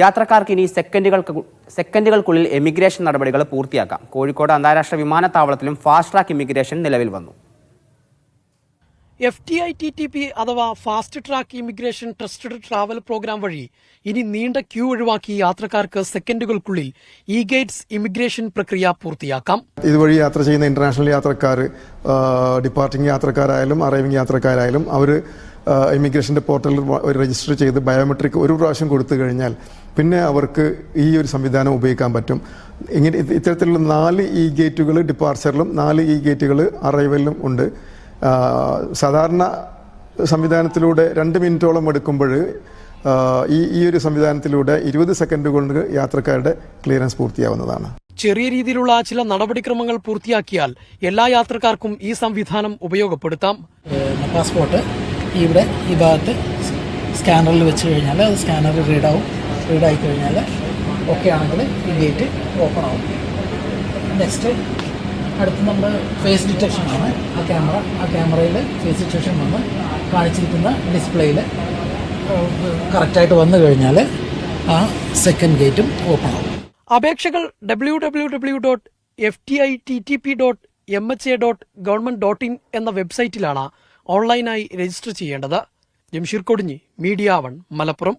യാത്രക്കാർക്ക് ഇനി സെക്കൻഡുകൾക്കുള്ളിൽ എമിഗ്രേഷൻ നടപടികൾ പൂർത്തിയാക്കാം. കോഴിക്കോട് അന്താരാഷ്ട്ര വിമാനത്താവളത്തിലും ഫാസ്റ്റ് ട്രാക്ക് ഇമിഗ്രേഷൻ നിലവിൽ വന്നു. FTITTP അഥവാ fast track immigration trusted travel program വഴി ഇനി നീണ്ട ക്യൂ ഒഴിവാക്കി യാത്രക്കാർക്ക് സെക്കൻഡുകൾക്കുള്ളിൽ ഇ ഗേറ്റ്സ് ഇമിഗ്രേഷൻ പ്രക്രിയ പൂർത്തിയാക്കാം. ഇതുവഴി യാത്ര ചെയ്യുന്ന ഇന്റർനാഷണൽ യാത്രക്കാർ, ഡിപ്പാർട്ടിംഗ് യാത്രക്കാരായാലും അറൈവിംഗ് യാത്രക്കാരായാലും അവർ ഇമിഗ്രേഷന്റെ പോർട്ടലിൽ രജിസ്റ്റർ ചെയ്ത് ബയോമെട്രിക് ഒരു പ്രാവശ്യം കൊടുത്തു കഴിഞ്ഞാൽ പിന്നെ അവർക്ക് ഈ ഒരു സംവിധാനം ഉപയോഗിക്കാൻ പറ്റും. ഇങ്ങനെ ഇത്തരത്തിലുള്ള 4 ഇ ഗേറ്റുകൾ ഡിപ്പാർച്ചറിലും 4 ഇ ഗേറ്റുകൾ അറൈവലിലും ഉണ്ട്. സാധാരണ സംവിധാനത്തിലൂടെ 2 മിനിറ്റോളം എടുക്കുമ്പോൾ ഈ ഒരു സംവിധാനത്തിലൂടെ 20 സെക്കൻഡ് കൊണ്ട് യാത്രക്കാരുടെ ക്ലിയറൻസ് പൂർത്തിയാവുന്നതാണ്. ചെറിയ രീതിയിലുള്ള ചില നടപടിക്രമങ്ങൾ പൂർത്തിയാക്കിയാൽ എല്ലാ യാത്രക്കാർക്കും ഈ സംവിധാനം ഉപയോഗപ്പെടുത്താം. പാസ്പോർട്ട് ഇവിടെ ഈ ഭാഗത്ത് സ്കാനറിൽ വെച്ച് കഴിഞ്ഞാൽ അത് സ്കാനറിൽ റീഡായി കഴിഞ്ഞാൽ ഓക്കെ ആണെങ്കിൽ ഈ ഗേറ്റ് ഓപ്പൺ ആവും. നെക്സ്റ്റ് അടുത്ത് നമ്മൾ ഫേസ് ഡിറ്റക്ഷൻ ആണ്. ആ ക്യാമറയിൽ ഫേസ് ഡിറ്റക്ഷൻ വന്ന് കാണിച്ചിരിക്കുന്ന ഡിസ്പ്ലേയിൽ കറക്റ്റായിട്ട് വന്നു കഴിഞ്ഞാൽ ആ സെക്കൻഡ് ഗേറ്റും ഓപ്പൺ ആവും. അപേക്ഷകൾ www.ftITTP.mha.government.in എന്ന വെബ്സൈറ്റിലാണ് ഓൺലൈനായി രജിസ്റ്റർ ചെയ്യേണ്ടത്. ജംഷീർ കൊടിഞ്ഞി, മീഡിയ 1, മലപ്പുറം.